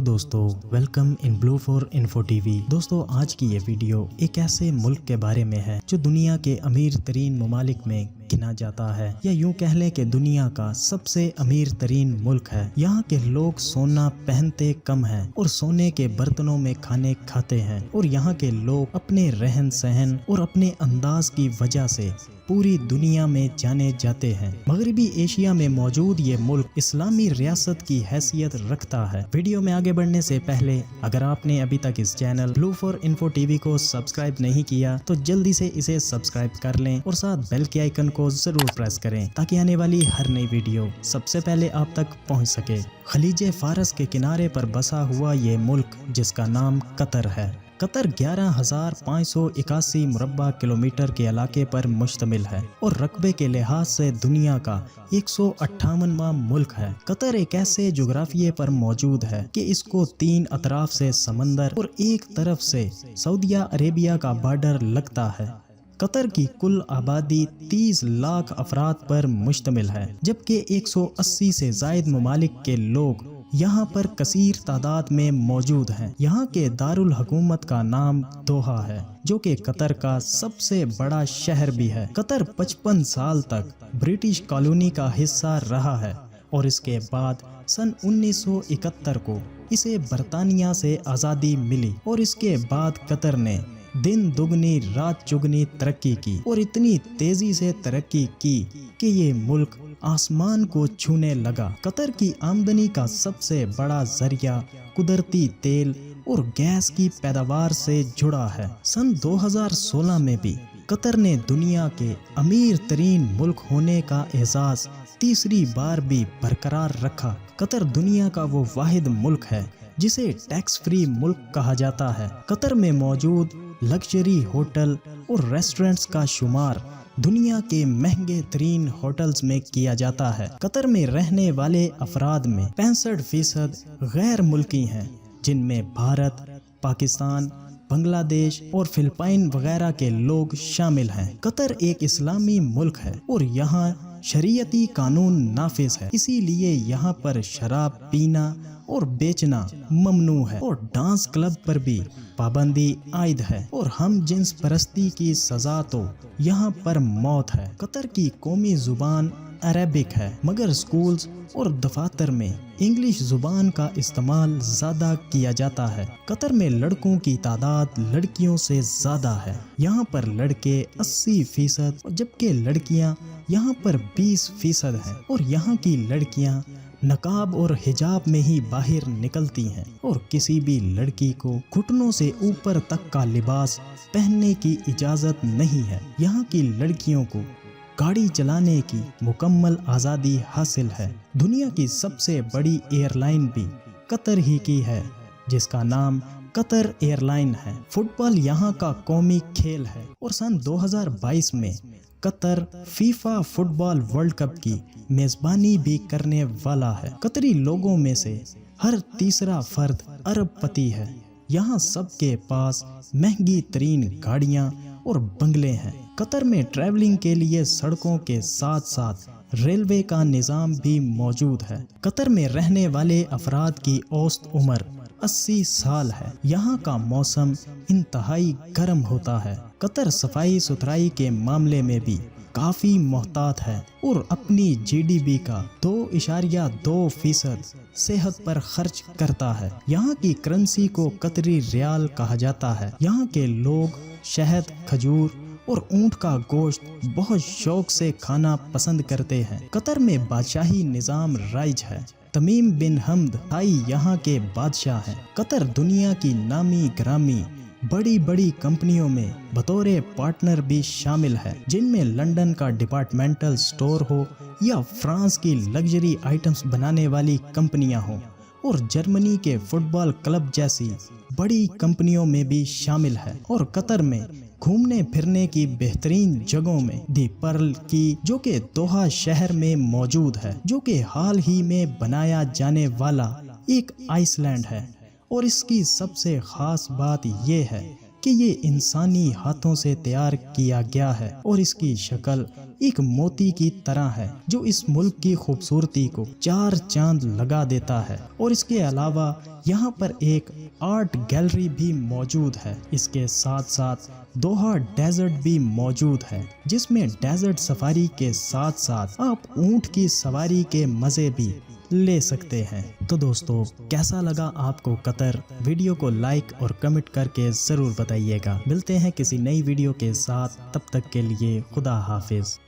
Hello دوستو، welcome in blue for info T V. دوستو، آج کی یہ ویڈیو ایک ایسے ملک کے بارے میں ہے جو دنیا کے امیر ترین ممالک میں گنا جاتا ہے، یا یوں کہہ لیں کہ دنیا کا سب سے امیر ترین ملک ہے۔ یہاں کے لوگ سونا پہنتے کم ہیں اور سونے کے برتنوں میں کھانے کھاتے ہیں، اور یہاں کے لوگ اپنے رہن سہن اور اپنے انداز کی وجہ سے پوری دنیا میں جانے جاتے ہیں۔ مغربی ایشیا میں موجود یہ ملک اسلامی ریاست کی حیثیت رکھتا ہے۔ ویڈیو میں آگے بڑھنے سے پہلے اگر آپ نے ابھی تک اس channel blue for info T وی کو سبسکرائب نہیں کیا تو جلدی سے اسے سبسکرائب کر لیں اور ساتھ بیل کے آئیکن کو ضرور پریس کریں تاکہ آنے والی ہر نئی ویڈیو سب سے پہلے آپ تک پہنچ سکے۔ خلیج فارس کے کنارے پر بسا ہوا یہ ملک جس کا نام قطر ہے۔ قطر 11,581 مربع کلومیٹر کے علاقے پر مشتمل ہے اور رقبے کے لحاظ سے دنیا کا 158واں ملک ہے۔ قطر ایک ایسے جغرافیے پر موجود ہے کہ اس کو 3 اطراف سے سمندر اور ایک طرف سے سعودیہ عربیہ کا بارڈر لگتا ہے۔ قطر کی کل آبادی 30 لاکھ افراد پر مشتمل ہے، جبکہ 180 سے زائد ممالک کے لوگ یہاں پر کثیر تعداد میں موجود ہیں۔ یہاں کے دارالحکومت کا نام دوحہ ہے، جو کہ قطر کا سب سے بڑا شہر بھی ہے۔ قطر 55 سال تک برٹش کالونی کا حصہ رہا ہے اور اس کے بعد سن 1971 کو اسے برطانیہ سے آزادی ملی، اور اس کے بعد قطر نے دن دگنی رات چگنی ترقی کی اور اتنی تیزی سے ترقی کی کہ یہ ملک آسمان کو چھونے لگا۔ قطر کی آمدنی کا سب سے بڑا ذریعہ قدرتی تیل اور گیس کی پیداوار سے جڑا ہے۔ سن 2016 میں بھی قطر نے دنیا کے امیر ترین ملک ہونے کا اعزاز تیسری بار بھی برقرار رکھا۔ قطر دنیا کا وہ واحد ملک ہے جسے ٹیکس فری ملک کہا جاتا ہے۔ قطر میں موجود لگژری ہوٹل اور ریسٹورنٹس کا شمار دنیا کے مہنگے ترین ہوٹلز میں کیا جاتا ہے۔ قطر میں رہنے والے افراد میں 65% غیر ملکی ہیں، جن میں بھارت، پاکستان، بنگلہ دیش اور فلپائن وغیرہ کے لوگ شامل ہیں۔ قطر ایک اسلامی ملک ہے اور یہاں شریعتی قانون نافذ ہے، اسی لیے یہاں پر شراب پینا اور بیچنا ممنوع ہے، اور ڈانس کلب پر بھی پابندی عائد ہے، اور ہم جنس پرستی کی سزا تو یہاں پر موت ہے۔ قطر کی قومی زبان عربک ہے، مگر اسکولز اور دفاتر میں انگلش زبان کا استعمال زیادہ کیا جاتا ہے۔ قطر میں لڑکوں کی تعداد لڑکیوں سے زیادہ ہے۔ یہاں پر لڑکے 80%، جبکہ لڑکیاں یہاں پر 20% ہیں، اور یہاں کی لڑکیاں نقاب اور حجاب میں ہی باہر نکلتی ہیں، اور کسی بھی لڑکی کو گھٹنوں سے اوپر تک کا لباس پہننے کی اجازت نہیں ہے۔ یہاں کی لڑکیوں کو گاڑی چلانے کی مکمل آزادی حاصل ہے۔ دنیا کی سب سے بڑی ایئر لائن بھی قطر ہی کی ہے، جس کا نام قطر ایئر لائن ہے۔ فٹ بال یہاں کا قومی کھیل ہے، اور سن 2022 میں قطر فیفا فٹ بال ورلڈ کپ کی میزبانی بھی کرنے والا ہے۔ قطری لوگوں میں سے ہر تیسرا فرد ارب پتی ہے۔ یہاں سب کے پاس مہنگی ترین گاڑیاں اور بنگلے ہیں۔ قطر میں ٹریولنگ کے لیے سڑکوں کے ساتھ ساتھ ریلوے کا نظام بھی موجود ہے۔ قطر میں رہنے والے افراد کی اوسط عمر 80 سال ہے۔ یہاں کا موسم انتہائی گرم ہوتا ہے۔ قطر صفائی ستھرائی کے معاملے میں بھی کافی محتاط ہے اور اپنی GDP کا 2.2% صحت پر خرچ کرتا ہے۔ یہاں کی کرنسی کو قطری ریال کہا جاتا ہے۔ یہاں کے لوگ شہد، کھجور اور اونٹ کا گوشت بہت شوق سے کھانا پسند کرتے ہیں۔ قطر میں بادشاہی نظام رائج ہے۔ تمیم بن حمد ثانی یہاں کے بادشاہ ہیں۔ قطر دنیا کی نامی گرامی بڑی بڑی کمپنیوں میں بطور پارٹنر بھی شامل ہے، جن میں لندن کا ڈپارٹمنٹل سٹور ہو یا فرانس کی لگژری آئٹمز بنانے والی کمپنیاں ہوں، اور جرمنی کے فٹ بال کلب جیسی بڑی کمپنیوں میں بھی شامل ہے۔ اور قطر میں گھومنے پھرنے کی بہترین جگہوں میں دی پرل کی، جو کہ دوحہ شہر میں موجود ہے، جو کہ حال ہی میں بنایا جانے والا ایک آئس لینڈ ہے، اور اس کی سب سے خاص بات یہ ہے کہ یہ انسانی ہاتھوں سے تیار کیا گیا ہے اور اس کی شکل ایک موتی کی طرح ہے جو اس ملک کی خوبصورتی کو چار چاند لگا دیتا ہے۔ اور اس کے علاوہ یہاں پر ایک آرٹ گیلری بھی موجود ہے۔ اس کے ساتھ ساتھ دوحہ ڈیزرٹ بھی موجود ہے جس میں ڈیزرٹ سفاری کے ساتھ ساتھ آپ اونٹ کی سواری کے مزے بھی لے سکتے ہیں۔ تو دوستو کیسا لگا آپ کو قطر؟ ویڈیو کو لائک اور کمنٹ کر کے ضرور بتائیے گا۔ ملتے ہیں کسی نئی ویڈیو کے ساتھ، تب تک کے لیے خدا حافظ۔